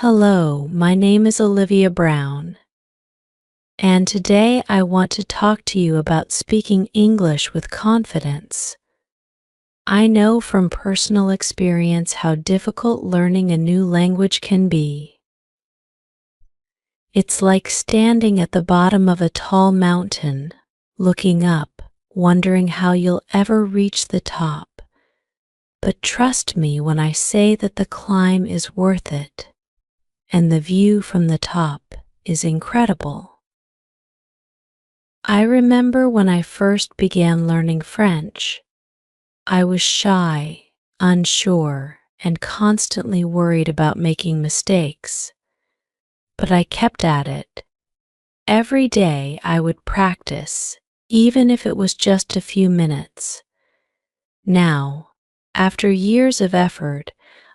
Hello, my name is Olivia Brown, and today I want to talk to you about speaking English with confidence. I know from personal experience how difficult learning a new language can be. It's like standing at the bottom of a tall mountain, looking up, wondering how you'll ever reach the top. But trust me when I say that the climb is worth it. And the view from the top is incredible. I remember when I first began learning French, I was shy, unsure, and constantly worried about making mistakes. But I kept at it. Every day I would practice, even if it was just a few minutes. Now, after years of effort,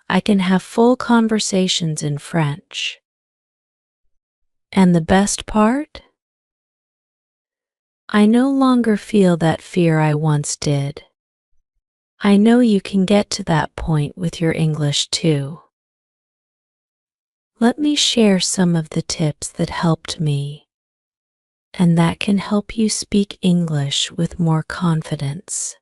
I can have full conversations in French. And the best part? I no longer feel that fear I once did. I know you can get to that point with your English too. Let me share some of the tips that helped me, and that can help you speak English with more confidence.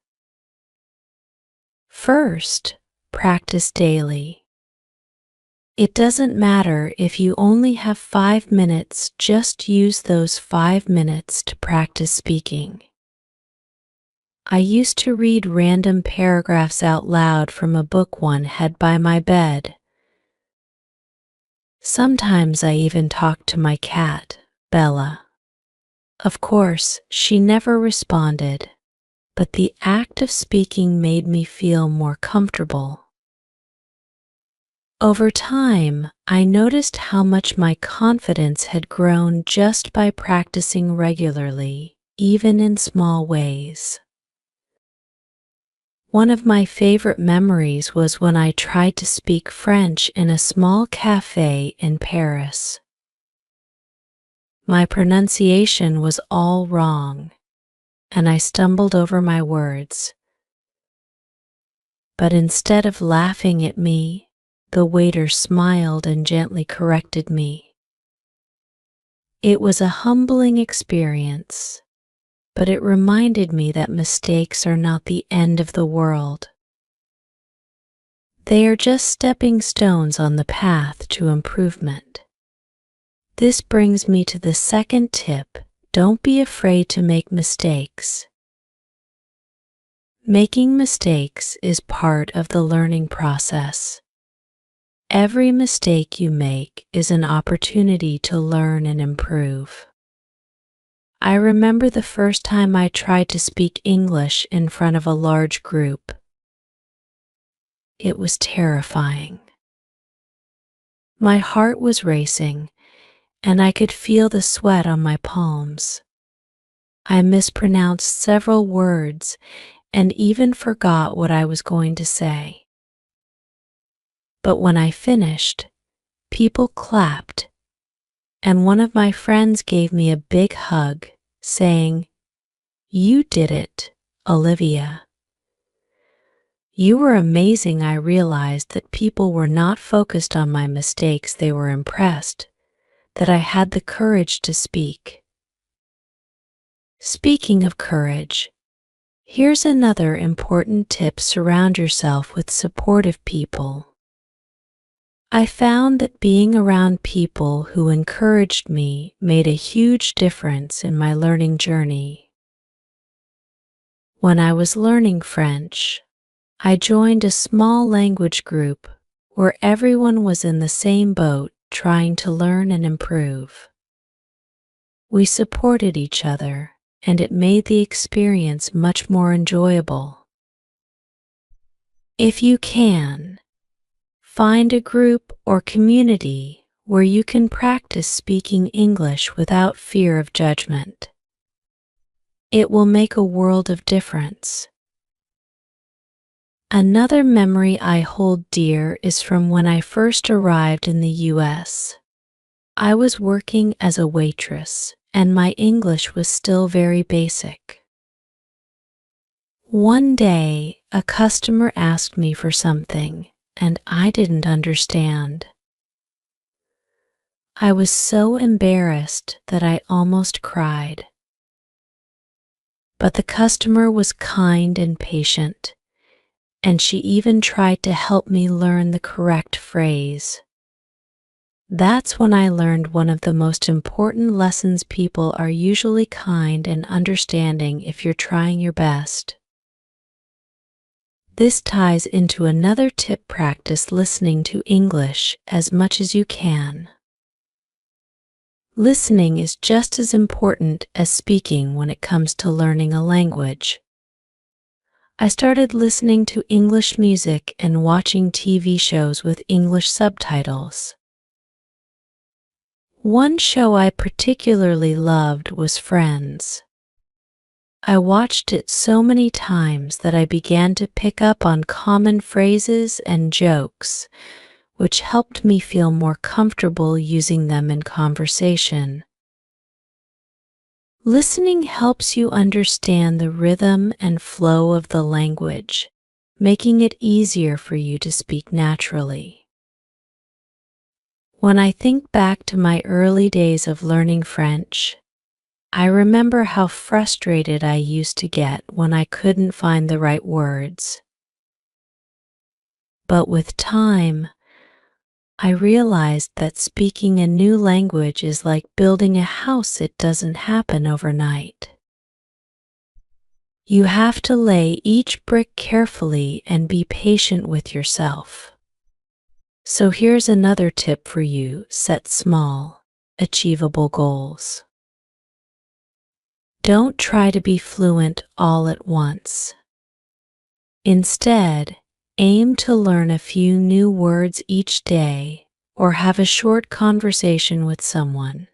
First, practice daily. It doesn't matter if you only have 5 minutes, just use those 5 minutes to practice speaking. I used to read random paragraphs out loud from a book one had by my bed. Sometimes I even talked to my cat, Bella. Of course, she never responded, but the act of speaking made me feel more comfortable. Over time, I noticed how much my confidence had grown just by practicing regularly, even in small ways. One of my favorite memories was when I tried to speak French in a small cafe in Paris. My pronunciation was all wrong, and I stumbled over my words. But instead of laughing at me, the waiter smiled and gently corrected me. It was a humbling experience, but it reminded me that mistakes are not the end of the world. They are just stepping stones on the path to improvement. This brings me to the second tip: don't be afraid to make mistakes. Making mistakes is part of the learning process. Every mistake you make is an opportunity to learn and improve. I remember the first time I tried to speak English in front of a large group. It was terrifying. My heart was racing, and I could feel the sweat on my palms. I mispronounced several words and even forgot what I was going to say. But when I finished, people clapped, and one of my friends gave me a big hug, saying, "You did it, Olivia. You were amazing." I realized that people were not focused on my mistakes, they were impressed that I had the courage to speak. Speaking of courage, here's another important tip: surround yourself with supportive people. I found that being around people who encouraged me made a huge difference in my learning journey. When I was learning French, I joined a small language group where everyone was in the same boat, trying to learn and improve. We supported each other, and it made the experience much more enjoyable. If you can, find a group or community where you can practice speaking English without fear of judgment. It will make a world of difference. Another memory I hold dear is from when I first arrived in the US. I was working as a waitress, and my English was still very basic. One day, a customer asked me for something, and I didn't understand. I was so embarrassed that I almost cried. But the customer was kind and patient, and she even tried to help me learn the correct phrase. That's when I learned one of the most important lessons: people are usually kind and understanding if you're trying your best. This ties into another tip: practice listening to English as much as you can. Listening is just as important as speaking when it comes to learning a language. I started listening to English music and watching TV shows with English subtitles. One show I particularly loved was Friends. I watched it so many times that I began to pick up on common phrases and jokes, which helped me feel more comfortable using them in conversation. Listening helps you understand the rhythm and flow of the language, making it easier for you to speak naturally. When I think back to my early days of learning French, I remember how frustrated I used to get when I couldn't find the right words. But with time, I realized that speaking a new language is like building a house. It doesn't happen overnight. You have to lay each brick carefully and be patient with yourself. So here's another tip for you: set small, achievable goals. Don't try to be fluent all at once. Instead, aim to learn a few new words each day or have a short conversation with someone.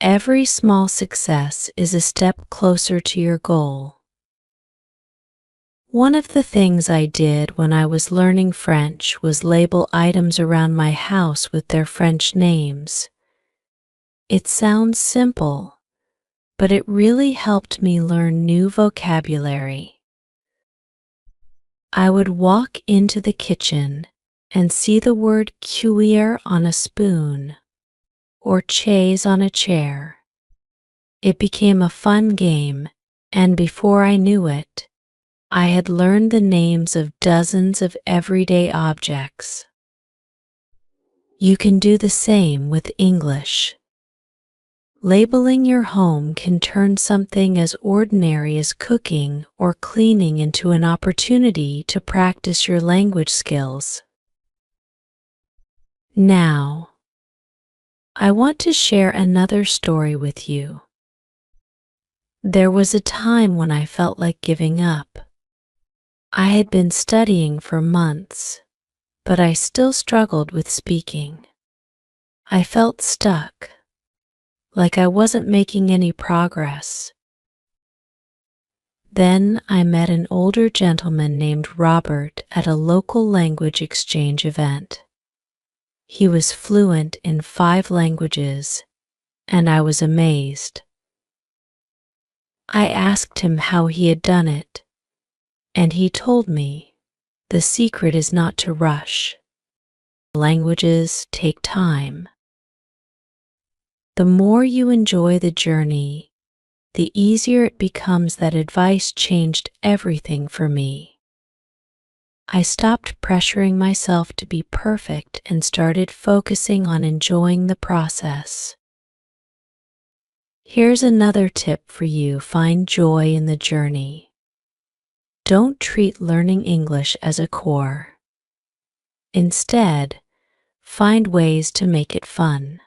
Every small success is a step closer to your goal. One of the things I did when I was learning French was label items around my house with their French names. It sounds simple, but it really helped me learn new vocabulary. I would walk into the kitchen and see the word cuillère on a spoon or chaise on a chair. It became a fun game, and before I knew it, I had learned the names of dozens of everyday objects. You can do the same with English. Labeling your home can turn something as ordinary as cooking or cleaning into an opportunity to practice your language skills. Now, I want to share another story with you. There was a time when I felt like giving up. I had been studying for months, but I still struggled with speaking. I felt stuck, like I wasn't making any progress. Then I met an older gentleman named Robert at a local language exchange event. He was fluent in 5 languages, and I was amazed. I asked him how he had done it, and he told me the secret is not to rush. Languages take time. The more you enjoy the journey, the easier it becomes. That advice changed everything for me. I stopped pressuring myself to be perfect and started focusing on enjoying the process. Here's another tip for you: find joy in the journey. Don't treat learning English as a chore. Instead, find ways to make it fun.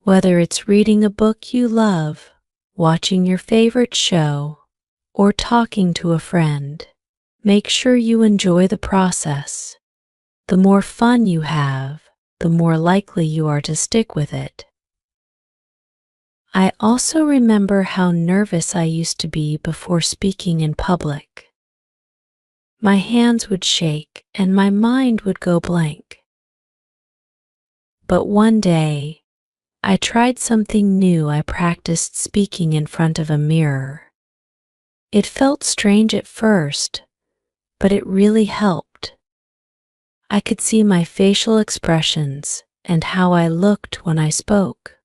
Whether it's reading a book you love, watching your favorite show, or talking to a friend, make sure you enjoy the process. The more fun you have, the more likely you are to stick with it. I also remember how nervous I used to be before speaking in public. My hands would shake and my mind would go blank. But one day, I tried something new. I practiced speaking in front of a mirror. It felt strange at first, but it really helped. I could see my facial expressions and how I looked when I spoke.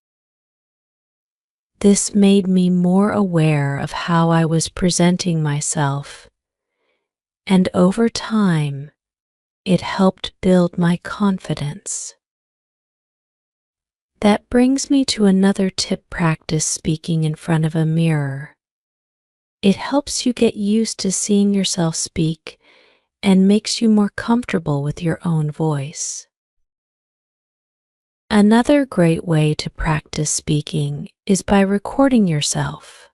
This made me more aware of how I was presenting myself, and over time, it helped build my confidence. That brings me to another tip: practice speaking in front of a mirror. It helps you get used to seeing yourself speak and makes you more comfortable with your own voice. Another great way to practice speaking is by recording yourself.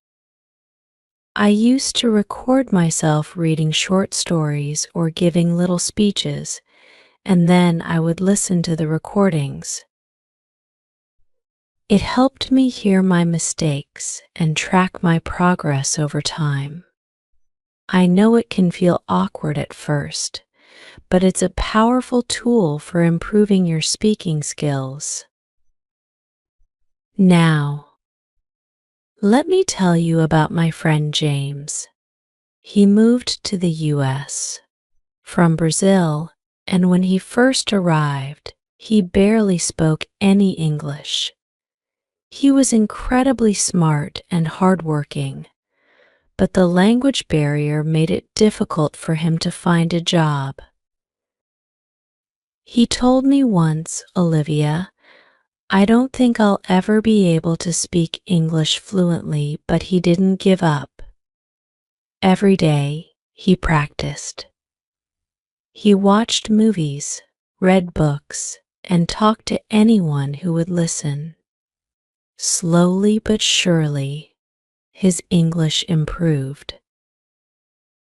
I used to record myself reading short stories or giving little speeches, and then I would listen to the recordings. It helped me hear my mistakes and track my progress over time. I know it can feel awkward at first, but it's a powerful tool for improving your speaking skills. Now, let me tell you about my friend James. He moved to the US from Brazil, and when he first arrived, he barely spoke any English. He was incredibly smart and hardworking, but the language barrier made it difficult for him to find a job. He told me once, "Olivia, I don't think I'll ever be able to speak English fluently," but he didn't give up. Every day, he practiced. He watched movies, read books, and talked to anyone who would listen. Slowly but surely, his English improved.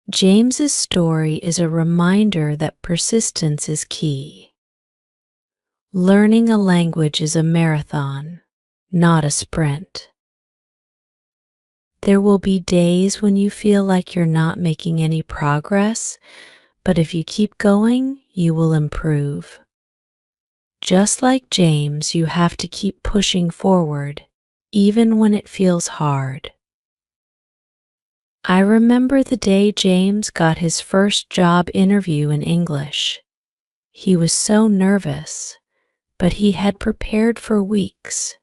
James's story is a reminder that persistence is key. Learning a language is a marathon, not a sprint. There will be days when you feel like you're not making any progress, but if you keep going, you will improve. Just like James, you have to keep pushing forward, even when it feels hard. I remember the day James got his first job interview in English. He was so nervous, but he had prepared for weeks.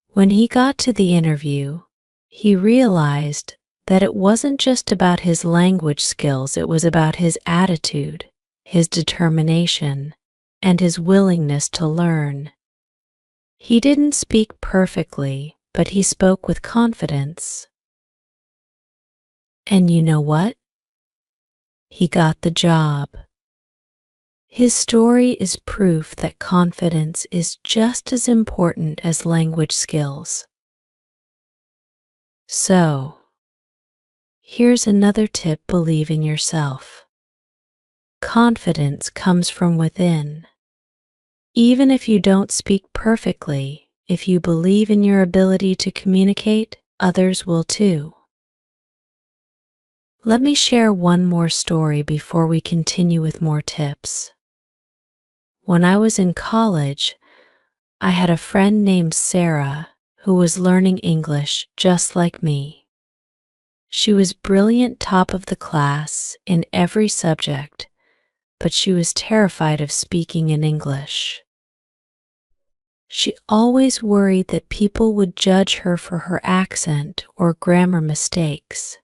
When he got to the interview, he realized that it wasn't just about his language skills, it was about his attitude, his determination, and his willingness to learn. He didn't speak perfectly, but he spoke with confidence. And you know what? He got the job. His story is proof that confidence is just as important as language skills. So, here's another tip: believe in yourself. Confidence comes from within. Even if you don't speak perfectly, if you believe in your ability to communicate, others will too. Let me share one more story before we continue with more tips. When I was in college, I had a friend named Sarah who was learning English just like me. She was brilliant, top of the class in every subject, but she was terrified of speaking in English. She always worried that people would judge her for her accent or grammar mistakes.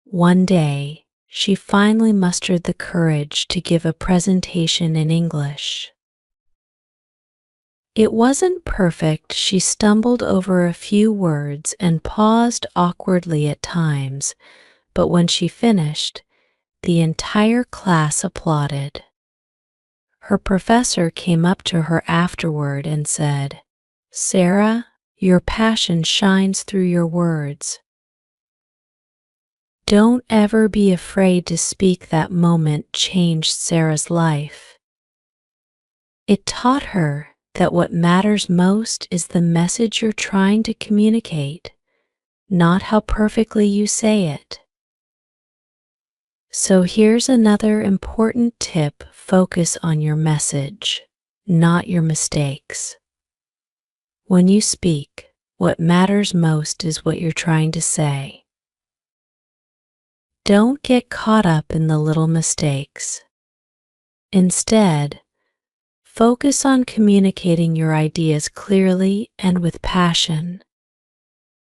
One day, she finally mustered the courage to give a presentation in English. It wasn't perfect. She stumbled over a few words and paused awkwardly at times, but when she finished, the entire class applauded. Her professor came up to her afterward and said, "Sarah, your passion shines through your words." Don't ever be afraid to speak. That moment changed Sarah's life. It taught her that what matters most is the message you're trying to communicate, not how perfectly you say it. So here's another important tip: focus on your message, not your mistakes. When you speak, what matters most is what you're trying to say. Don't get caught up in the little mistakes. Instead, Focus on communicating your ideas clearly and with passion.